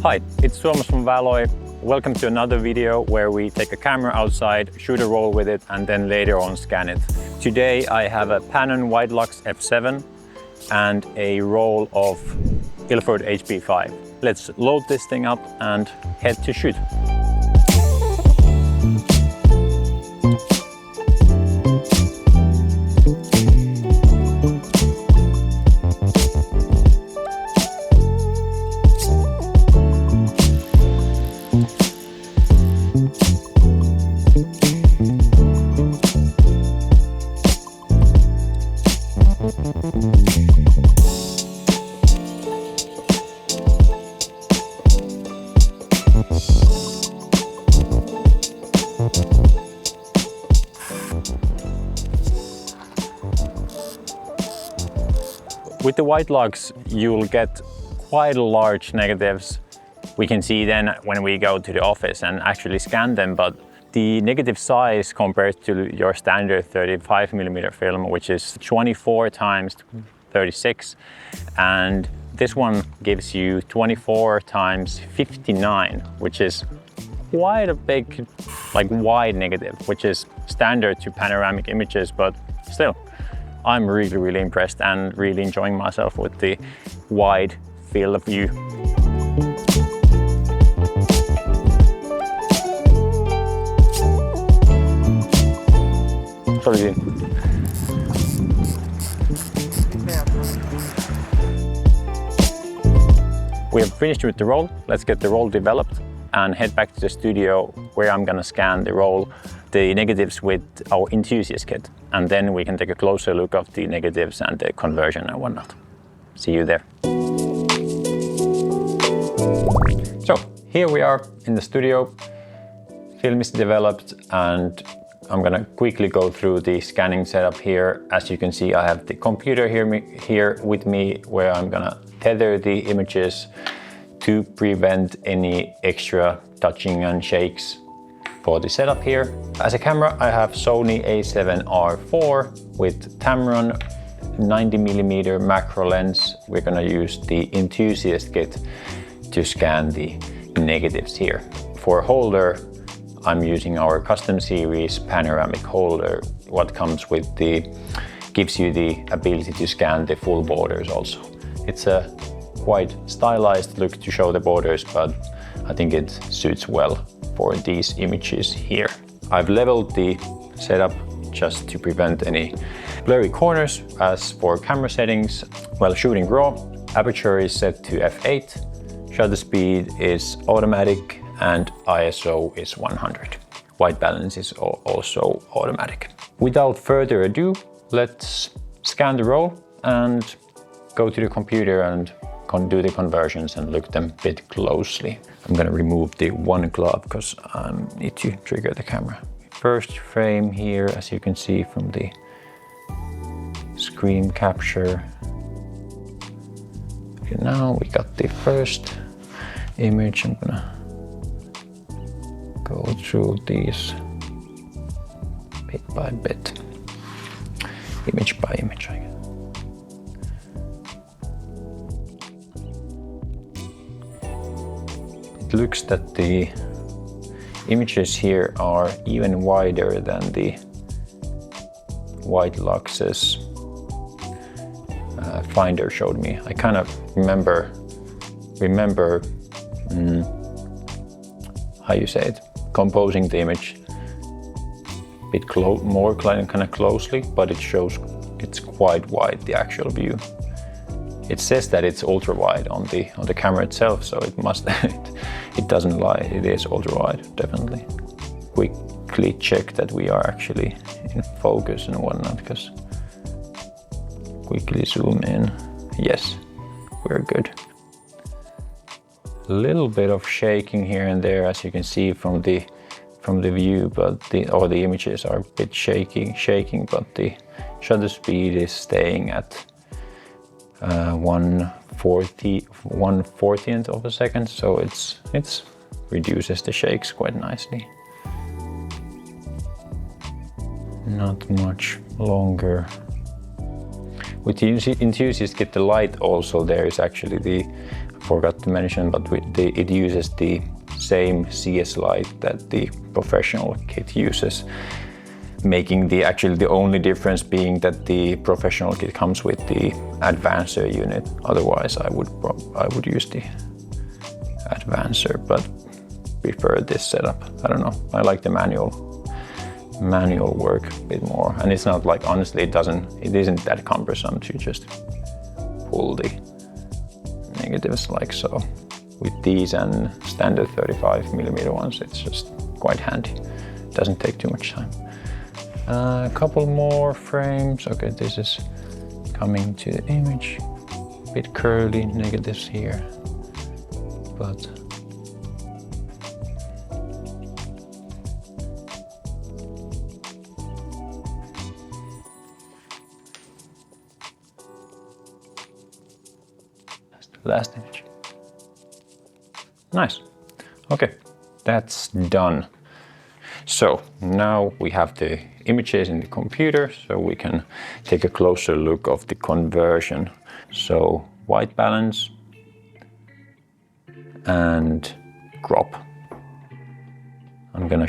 Hi, it's Tuomas from VALOI. Welcome to another video where we take a camera outside, shoot a roll with it, and then later on scan it. Today I have a Panon Widelux F7 and a roll of Ilford HP5. Let's load this thing up and head to shoot. With the Widelux, you'll get quite large negatives. We can see then when we go to the office and actually scan them, but the negative size compared to your standard 35mm film, which is 24 times 36, and this one gives you 24 times 59, which is quite a big, like wide negative, which is standard to panoramic images, but still. I'm really impressed and really enjoying myself with the wide field of view. Sorry. We have finished with the roll. Let's get the roll developed and head back to the studio where I'm gonna scan the negatives with our Enthusiast Kit. And then we can take a closer look of the negatives and the conversion and whatnot. See you there. So here we are in the studio. Film is developed and I'm gonna quickly go through the scanning setup here. As you can see, I have the computer here with me where I'm gonna tether the images to prevent any extra touching and shakes for the setup here. As a camera, I have Sony A7R IV with Tamron 90mm macro lens. We're gonna use the Enthusiast Kit to scan the negatives here. For holder, I'm using our custom series Panoramic holder. What comes with gives you the ability to scan the full borders also. It's a quite stylized look to show the borders, but I think it suits well for these images here. I've leveled the setup just to prevent any blurry corners. As for camera settings, while shooting raw, aperture is set to f8, shutter speed is automatic, and ISO is 100. White balance is also automatic. Without further ado, let's scan the roll and go to the computer and do the conversions and look them a bit closely. I'm gonna remove the one glove because I need to trigger the camera. First frame here, as you can see from the screen capture. Okay, now we got the first image. I'm gonna go through these bit by bit, image by image, I guess. It looks that the images here are even wider than the Widelux's Finder showed me. I kind of remember how you say it, composing the image a bit more kind of closely, but it shows it's quite wide, the actual view. It says that it's ultra wide on the camera itself, so it must it doesn't lie. It is ultra wide, definitely. Quickly check that we are actually in focus and whatnot, because quickly zoom in. Yes, we're good. A little bit of shaking here and there, as you can see from the view, but the images are a bit shaking, but the shutter speed is staying at 1/40th of a second, so it's reduces the shakes quite nicely. Not much longer. With the Enthusiast Kit, the light also there is actually the, I forgot to mention, but it uses the same CS light that the professional kit uses, making actually the only difference being that the professional kit comes with the advancer unit. Otherwise, I would use the advancer, but prefer this setup. I don't know. I like the manual work a bit more, and it's not like, honestly, it isn't that cumbersome to just pull the negatives like so. With these and standard 35mm ones, it's just quite handy. It doesn't take too much time. A couple more frames. Okay, this is coming to the image. A bit curly negatives here, but that's the last image. Nice. Okay, that's done. So now we have the images in the computer, so we can take a closer look of the conversion. So white balance and crop. I'm gonna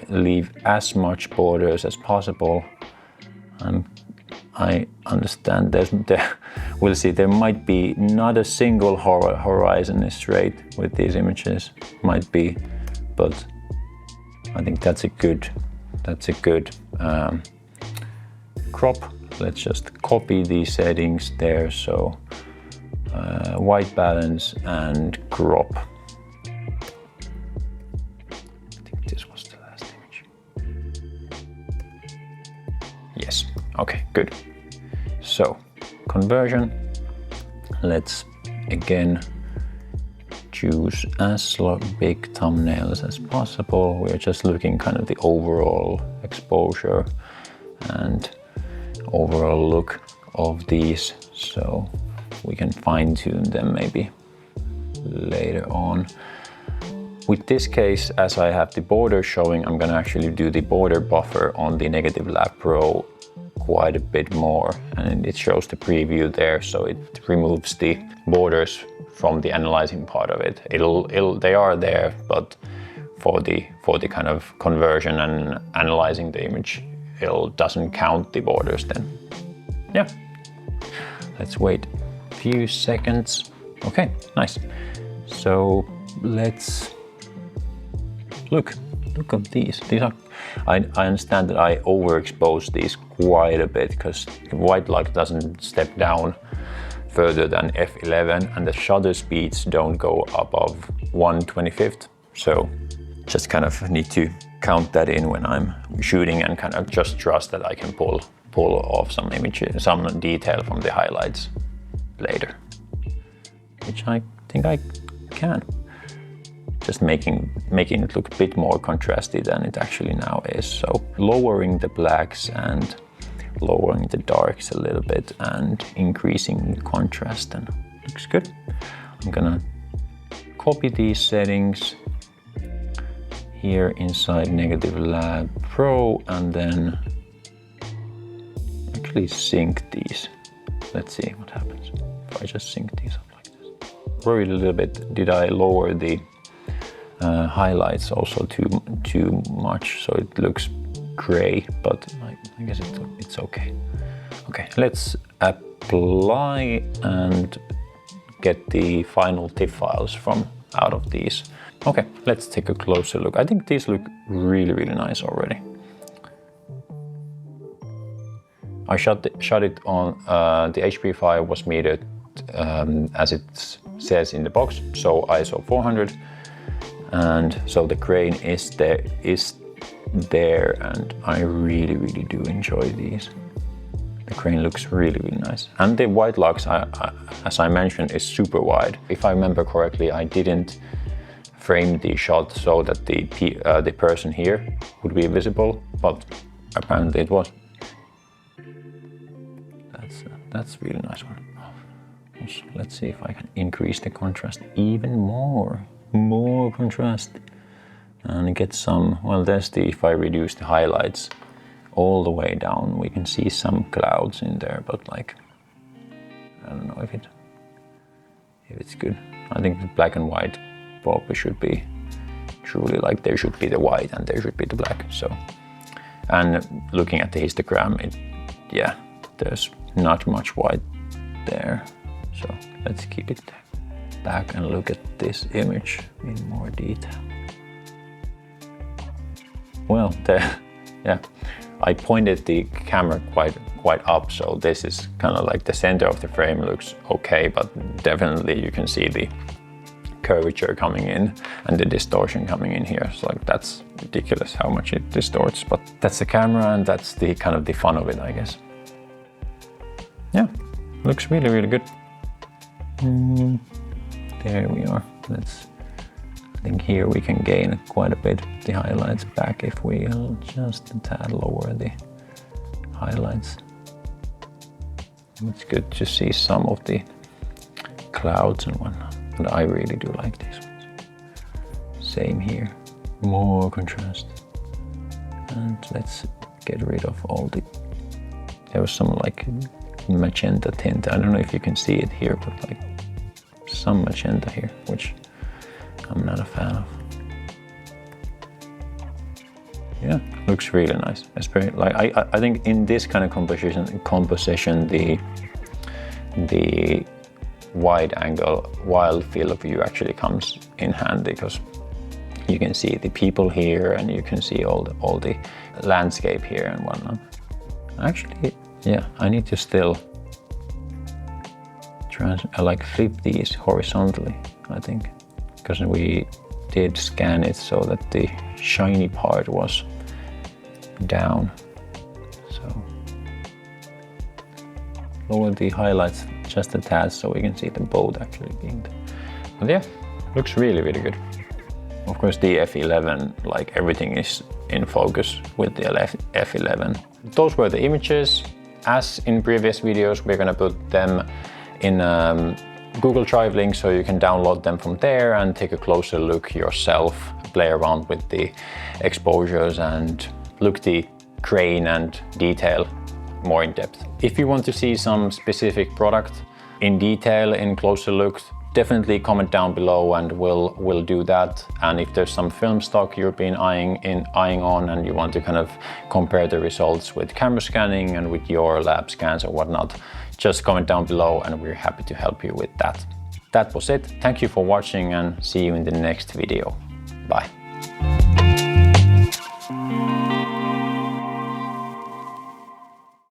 leave as much borders as possible. And I understand we'll see, there might be not a single horizon is straight with these images, might be, but I think that's a good crop. Let's just copy these settings there. So white balance and crop. I think this was the last image. Yes, okay, good. So conversion, let's again choose as big thumbnails as possible. We're just looking kind of the overall exposure and overall look of these, so we can fine-tune them maybe later on. With this case, as I have the border showing, I'm gonna actually do the border buffer on the Negative Lab Pro quite a bit more, and it shows the preview there, so it removes the borders from the analyzing part of it. They are there, but for the kind of conversion and analyzing the image, it doesn't count the borders then. Yeah, let's wait a few seconds. Okay, nice. So let's look at these. These are, I understand that I overexpose these quite a bit because white light doesn't step down further than f11, and the shutter speeds don't go above 1/25. So just kind of need to count that in when I'm shooting, and kind of just trust that I can pull off some images, some detail from the highlights later, which I think I can. Just making it look a bit more contrasty than it actually now is. So lowering the blacks and lowering the darks a little bit and increasing the contrast, and looks good. I'm gonna copy these settings here inside Negative Lab Pro and then actually sync these. Let's see what happens if I just sync these up like this. Worried a little bit, did I lower the highlights also too much, so it looks gray, but I guess it's okay. Okay, let's apply and get the final TIFF files from out of these. Okay, let's take a closer look. I think these look really nice already. I shot it on the HP5 was metered as it says in the box, so ISO 400. And so the grain is there, and I really do enjoy these. The grain looks really nice, and the white lux, as I mentioned, is super wide. If I remember correctly, I didn't frame the shot so that the person here would be visible, but apparently it was. That's a really nice one. Let's see if I can increase the contrast even more. More contrast and get some, well, there's the, if I reduce the highlights all the way down. We can see some clouds in there, but like, I don't know if it's good. I think the black and white probably should be truly like, there should be the white and there should be the black. So, and looking at the histogram, yeah, there's not much white there. So let's keep it back and look at this image in more detail. Well, yeah, I pointed the camera quite up, so this is kind of like the center of the frame looks okay, but definitely you can see the curvature coming in and the distortion coming in here. So like, that's ridiculous how much it distorts, but that's the camera and that's the kind of the fun of it, I guess. Yeah, looks really, really good. There we are. I think here we can gain quite a bit the highlights back if we just a tad lower the highlights. It's good to see some of the clouds and whatnot, but I really do like these ones. Same here, more contrast. And let's get rid of all there was some like magenta tint. I don't know if you can see it here, but like some magenta here, which I'm not a fan of. Yeah, looks really nice. It's very, like, I think in this kind of composition, the wide angle wild field of view actually comes in handy, because you can see the people here and you can see all the landscape here and whatnot. Actually, yeah, I need to still like flip these horizontally, I think, because we did scan it so that the shiny part was down. So lower the highlights just a tad so we can see them both actually being there. But yeah, looks really, really good. Of course, the F11, like everything is in focus with the F11. Those were the images. As in previous videos, we're gonna put them in Google Drive link so you can download them from there and take a closer look yourself, play around with the exposures and look the grain and detail more in depth. If you want to see some specific product in detail, in closer look, definitely comment down below and we'll do that. And if there's some film stock you've been eyeing on and you want to kind of compare the results with camera scanning and with your lab scans or whatnot, just comment down below and we're happy to help you with that. That was it. Thank you for watching and see you in the next video. Bye.